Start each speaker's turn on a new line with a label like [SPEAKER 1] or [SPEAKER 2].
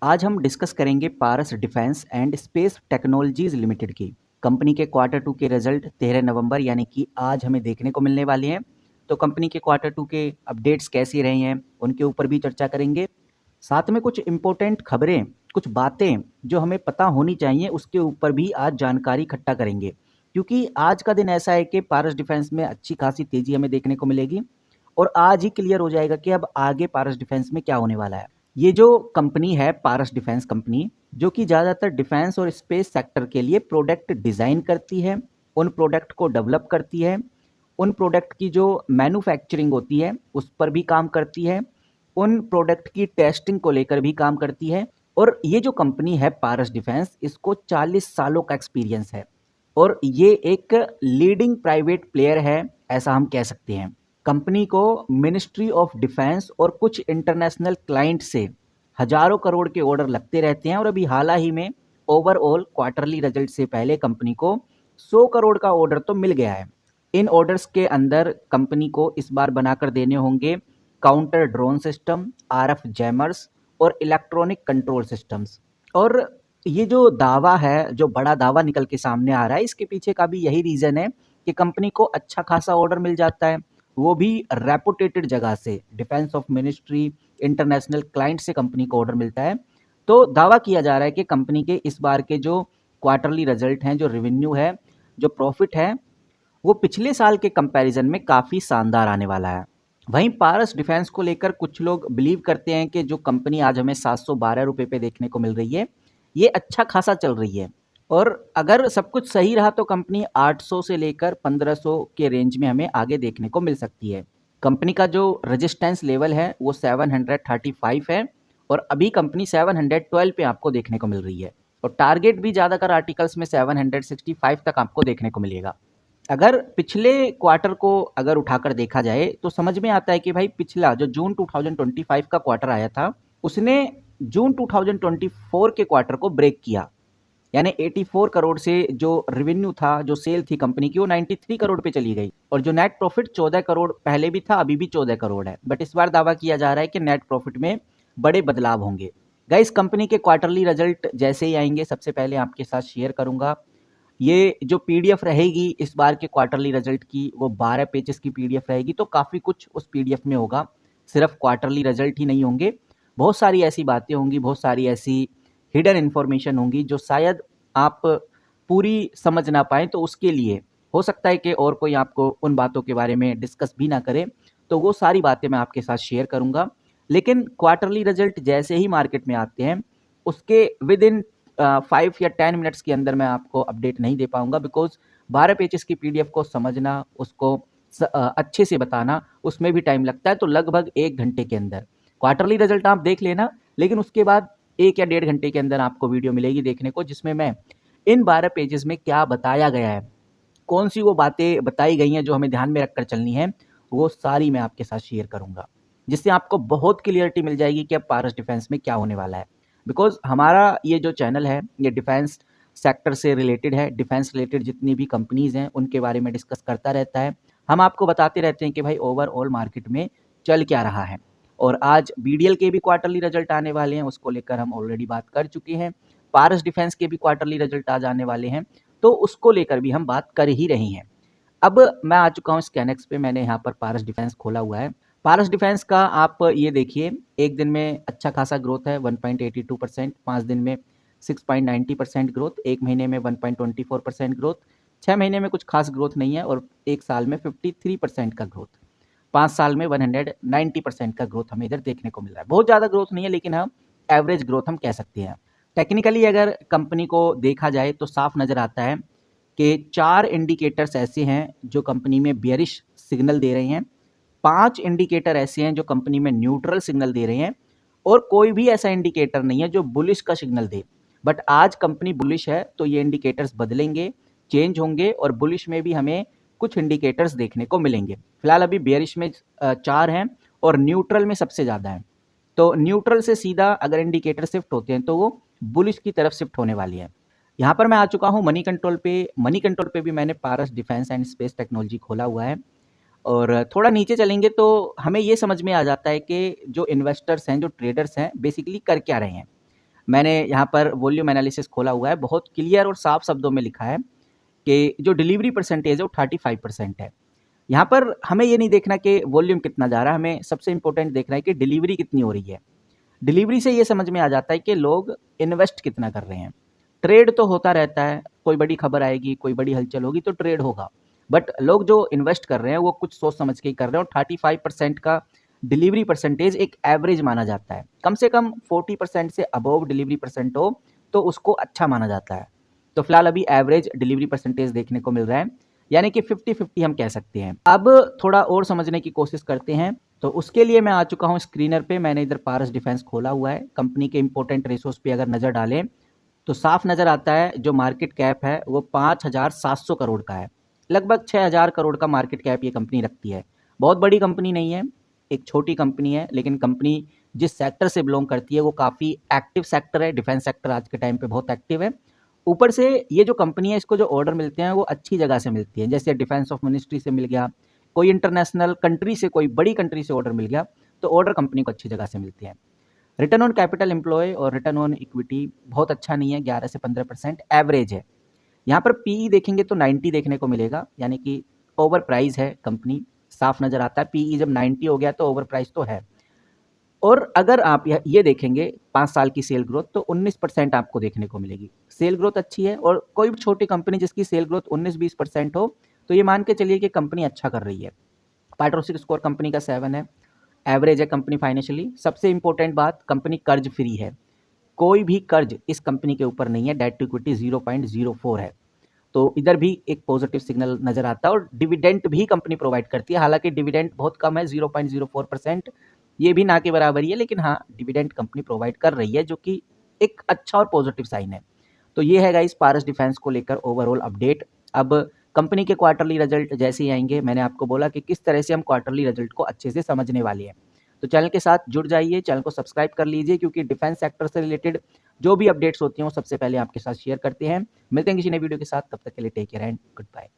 [SPEAKER 1] आज हम डिस्कस करेंगे Paras defence and space technologies limited की कंपनी के क्वार्टर 2 के रिजल्ट 13 नवंबर यानी कि आज हमें देखने को मिलने वाले हैं। तो कंपनी के क्वार्टर 2 के अपडेट्स कैसी रही हैं उनके ऊपर भी चर्चा करेंगे। साथ में कुछ इंपॉर्टेंट खबरें, कुछ बातें जो हमें पता होनी चाहिए उसके ऊपर भी आज जानकारी इकट्ठा करेंगे, क्योंकि आज का दिन ऐसा है कि पारस डिफेंस में अच्छी खासी तेजी हमें देखने को मिलेगी और आज ही क्लियर हो जाएगा कि अब आगे पारस डिफेंस में क्या होने वाला है। ये जो कंपनी है पारस डिफेंस कंपनी, जो कि ज़्यादातर डिफेंस और स्पेस सेक्टर के लिए प्रोडक्ट डिज़ाइन करती है, उन प्रोडक्ट को डेवलप करती है, उन प्रोडक्ट की जो मैन्युफैक्चरिंग होती है उस पर भी काम करती है, उन प्रोडक्ट की टेस्टिंग को लेकर भी काम करती है। और ये जो कंपनी है पारस डिफेंस, इसको 40 सालों का एक्सपीरियंस है और ये एक लीडिंग प्राइवेट प्लेयर है, ऐसा हम कह सकते हैं। कंपनी को मिनिस्ट्री ऑफ डिफेंस और कुछ इंटरनेशनल क्लाइंट से हजारों करोड़ के ऑर्डर लगते रहते हैं और अभी हाल ही में ओवरऑल क्वार्टरली रिजल्ट से पहले कंपनी को 100 करोड़ का ऑर्डर तो मिल गया है। इन ऑर्डर्स के अंदर कंपनी को इस बार बनाकर देने होंगे counter drone system, RF jammers और इलेक्ट्रॉनिक कंट्रोल सिस्टम्स। और ये जो दावा है, जो बड़ा दावा निकल के सामने आ रहा है, इसके पीछे का भी यही रीज़न है कि कंपनी को अच्छा खासा ऑर्डर मिल जाता है, वो भी रेपुटेटेड जगह से, defence of ministry, international client से कंपनी को ऑर्डर मिलता है। तो दावा किया जा रहा है कि कंपनी के इस बार के जो क्वार्टरली रिजल्ट हैं, जो रेवेन्यू है, जो प्रॉफिट है, वो पिछले साल के कंपैरिजन में काफ़ी शानदार आने वाला है। वहीं पारस डिफेंस को लेकर कुछ लोग बिलीव करते हैं कि जो कंपनी आज हमें 712 रुपये पे देखने को मिल रही है, ये अच्छा खासा चल रही है और अगर सब कुछ सही रहा तो कंपनी 800 से लेकर 1500 के रेंज में हमें आगे देखने को मिल सकती है। कंपनी का जो रेजिस्टेंस लेवल है वो 735 है और अभी कंपनी 712 पे आपको देखने को मिल रही है और टारगेट भी ज़्यादातर आर्टिकल्स में 765 तक आपको देखने को मिलेगा। अगर पिछले क्वार्टर को अगर उठाकर देखा जाए तो समझ में आता है कि भाई पिछला जो जून 2025 का क्वार्टर आया था, उसने जून 2024 के क्वार्टर को ब्रेक किया, यानी 84 करोड़ से जो रेवेन्यू था, जो सेल थी कंपनी की, वो 93 करोड़ पे चली गई और जो नेट प्रॉफिट 14 करोड़ पहले भी था, अभी भी 14 करोड़ है। बट इस बार दावा किया जा रहा है कि नेट प्रॉफिट में बड़े बदलाव होंगे। गाइस, कंपनी के क्वार्टरली रिजल्ट जैसे ही आएंगे सबसे पहले आपके साथ शेयर करूंगा। ये जो पीडीएफ रहेगी इस बार के क्वार्टरली रिजल्ट की, वो 12 पेजेस की पीडीएफ रहेगी, तो काफ़ी कुछ उस पीडीएफ में होगा। सिर्फ क्वार्टरली रिजल्ट ही नहीं होंगे, बहुत सारी ऐसी बातें होंगी, बहुत सारी ऐसी हिडन इन्फॉर्मेशन होंगी जो शायद आप पूरी समझ ना पाएँ। तो उसके लिए हो सकता है कि और कोई आपको उन बातों के बारे में डिस्कस भी ना करे, तो वो सारी बातें मैं आपके साथ शेयर करूँगा। लेकिन क्वार्टरली रिजल्ट जैसे ही मार्केट में आते हैं, उसके विद इन 5 या 10 मिनट्स के अंदर मैं आपको अपडेट नहीं दे पाऊँगा, बिकॉज़ 12 पेजेस की पीडीएफ को समझना, उसको अच्छे से बताना, उसमें भी टाइम लगता है। तो लगभग 1 घंटे के अंदर क्वार्टरली रिजल्ट आप देख लेना, लेकिन उसके बाद 1 या डेढ़ घंटे के अंदर आपको वीडियो मिलेगी देखने को, जिसमें मैं इन 12 पेजेस में क्या बताया गया है, कौन-सी वो बातें बताई गई हैं जो हमें ध्यान में रखकर चलनी है, वो सारी मैं आपके साथ शेयर करूँगा। जिससे आपको बहुत क्लियरिटी मिल जाएगी कि अब पारस डिफेंस में क्या होने वाला है। बिकॉज़ हमारा ये जो चैनल है, ये डिफेंस सेक्टर से रिलेटेड है, डिफेंस रिलेटेड जितनी भी कंपनीज़ हैं, उनके बारे में डिस्कस करता रहता है। हम आपको बताते रहते हैं कि भाई ओवरऑल मार्केट में चल क्या रहा है। और आज बीडीएल के भी क्वार्टरली रिजल्ट आने वाले हैं, उसको लेकर हम ऑलरेडी बात कर चुके हैं। पारस डिफेंस के भी क्वार्टरली रिजल्ट आज आने वाले हैं, तो उसको लेकर भी हम बात कर ही रहे हैं। अब मैं आ चुका हूँ स्कैनेक्स पे, मैंने यहाँ पर पारस डिफेंस खोला हुआ है। पारस डिफेंस का आप ये देखिए, एक दिन में अच्छा खासा ग्रोथ है 1.82%, 5 दिन में 6.90% ग्रोथ, एक महीने में 1.24% ग्रोथ, 6 महीने में कुछ खास ग्रोथ नहीं है और एक साल में 53% का ग्रोथ, 5 साल में 190% का ग्रोथ हमें इधर देखने को मिल रहा है। बहुत ज़्यादा ग्रोथ नहीं है, लेकिन हाँ एवरेज ग्रोथ हम कह सकते हैं। टेक्निकली अगर कंपनी को देखा जाए तो साफ नज़र आता है कि 4 इंडिकेटर्स ऐसे हैं जो कंपनी में बेयरिश सिग्नल दे रहे हैं, 5 इंडिकेटर ऐसे हैं जो कंपनी में न्यूट्रल सिग्नल दे रहे हैं और कोई भी ऐसा इंडिकेटर नहीं है जो बुलिश का सिग्नल दे। बट आज कंपनी बुलिश है तो ये इंडिकेटर्स बदलेंगे, चेंज होंगे और बुलिश में भी हमें कुछ इंडिकेटर्स देखने को मिलेंगे। फिलहाल अभी बेयरिश में 4 हैं और न्यूट्रल में सबसे ज़्यादा है। तो न्यूट्रल से सीधा अगर इंडिकेटर शिफ्ट होते हैं तो वो बुलिश की तरफ शिफ्ट होने वाली है। यहाँ पर मैं आ चुका हूँ मनी कंट्रोल पे। मनी कंट्रोल पे भी मैंने पारस डिफेंस एंड स्पेस टेक्नोलॉजी खोला हुआ है और थोड़ा नीचे चलेंगे तो हमें ये समझ में आ जाता है कि जो इन्वेस्टर्स हैं, जो ट्रेडर्स हैं, बेसिकली कर क्या रहे हैं। मैंने यहाँ पर वॉल्यूम एनालिसिस खोला हुआ है, बहुत क्लियर और साफ शब्दों में लिखा है कि जो डिलीवरी परसेंटेज है वो 35% है। यहाँ पर हमें ये नहीं देखना कि वॉल्यूम कितना जा रहा है, हमें सबसे इंपॉर्टेंट देखना है कि डिलीवरी कितनी हो रही है। डिलीवरी से ये समझ में आ जाता है कि लोग इन्वेस्ट कितना कर रहे हैं। ट्रेड तो होता रहता है, कोई बड़ी खबर आएगी, कोई बड़ी हलचल होगी तो ट्रेड होगा, बट लोग जो इन्वेस्ट कर रहे हैं वो कुछ सोच समझ के ही कर रहे हैं। और 35% का डिलीवरी परसेंटेज एक एवरेज माना जाता है। कम से कम 40% से अबव डिलीवरी परसेंट हो तो उसको अच्छा माना जाता है। तो फिलहाल अभी एवरेज डिलीवरी परसेंटेज देखने को मिल रहा है, यानी कि 50-50 हम कह सकते हैं। अब थोड़ा और समझने की कोशिश करते हैं, तो उसके लिए मैं आ चुका हूँ स्क्रीनर पे। मैंने इधर पारस डिफेंस खोला हुआ है। कंपनी के इंपॉर्टेंट रेशोज पे अगर नज़र डालें तो साफ नज़र आता है जो मार्केट कैप है वो 5,700 करोड़ का है। लगभग 6,000 करोड़ का मार्केट कैप ये कंपनी रखती है। बहुत बड़ी कंपनी नहीं है, एक छोटी कंपनी है, लेकिन कंपनी जिस सेक्टर से बिलोंग करती है वो काफ़ी एक्टिव सेक्टर है। डिफेंस सेक्टर आज के टाइम पे बहुत एक्टिव है। ऊपर से ये जो कंपनी है इसको जो ऑर्डर मिलते हैं वो अच्छी जगह से मिलती है, जैसे डिफेंस ऑफ मिनिस्ट्री से मिल गया, कोई इंटरनेशनल कंट्री से, कोई बड़ी कंट्री से ऑर्डर मिल गया, तो ऑर्डर कंपनी को अच्छी जगह से मिलती है। रिटर्न ऑन कैपिटल एम्प्लॉय और रिटर्न ऑन इक्विटी बहुत अच्छा नहीं है, 11 से 15% एवरेज है। यहाँ पर पीई देखेंगे तो 90 देखने को मिलेगा, यानी कि ओवर प्राइस है कंपनी, साफ नज़र आता है। पीई जब 90 हो गया तो ओवर प्राइस तो है। और अगर आप ये देखेंगे 5 साल की सेल ग्रोथ तो 19% आपको देखने को मिलेगी। सेल ग्रोथ अच्छी है, और कोई भी छोटी कंपनी जिसकी सेल ग्रोथ 19-20% हो तो ये मान के चलिए कि कंपनी अच्छा कर रही है। पार्टनरशिप स्कोर कंपनी का 7 है, एवरेज है कंपनी फाइनेंशियली। सबसे इंपॉर्टेंट बात, कंपनी कर्ज फ्री है, कोई भी कर्ज इस कंपनी के ऊपर नहीं है। डेट टू इक्विटी 0.04 है, तो इधर भी एक पॉजिटिव सिग्नल नजर आता है। और डिविडेंड भी कंपनी प्रोवाइड करती है, हालांकि डिविडेंड बहुत कम है, 0.04%, ये भी ना के बराबर ही है, लेकिन हाँ डिविडेंड कंपनी प्रोवाइड कर रही है, जो कि एक अच्छा और पॉजिटिव साइन है। तो ये है गाइस पारस डिफेंस को लेकर ओवरऑल अपडेट। अब कंपनी के क्वार्टरली रिजल्ट जैसे ही आएंगे, मैंने आपको बोला कि किस तरह से हम क्वार्टरली रिजल्ट को अच्छे से समझने वाले हैं। तो चैनल के साथ जुड़ जाइए, चैनल को सब्सक्राइब कर लीजिए, क्योंकि डिफेंस सेक्टर से रिलेटेड जो भी अपडेट्स होती हैं वो सबसे पहले आपके साथ शेयर करते हैं। मिलते हैं किसी नई वीडियो के साथ, तब तक के लिए take care and good bye.